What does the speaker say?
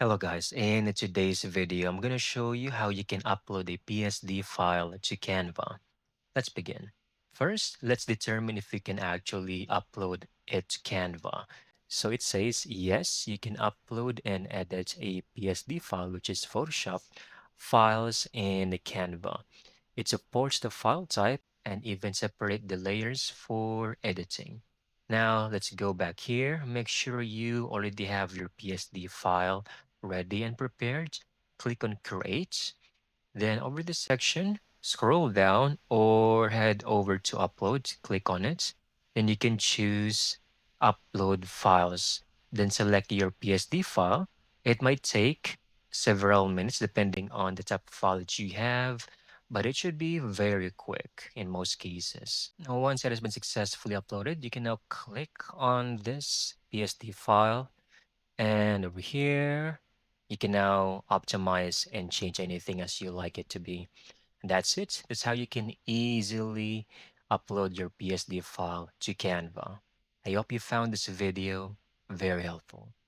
Hello guys, in today's video, I'm going to show you how you can upload a PSD file to Canva. Let's begin. First, let's determine if we can actually upload it to Canva. So it says, yes, you can upload and edit a PSD file, which is Photoshop files in Canva. It supports the file type and even separate the layers for editing. Now let's go back here. Make sure you already have your PSD file ready and prepared. Click on Create. Then over this section, scroll down or head over to Upload. Click on it. Then you can choose Upload Files. Then select your PSD file. It might take several minutes depending on the type of file that you have, but it should be very quick in most cases. Now, once it has been successfully uploaded, you can now click on this PSD file, and over here, you can now optimize and change anything as you like it to be. And that's it. That's how you can easily upload your PSD file to Canva. I hope you found this video very helpful.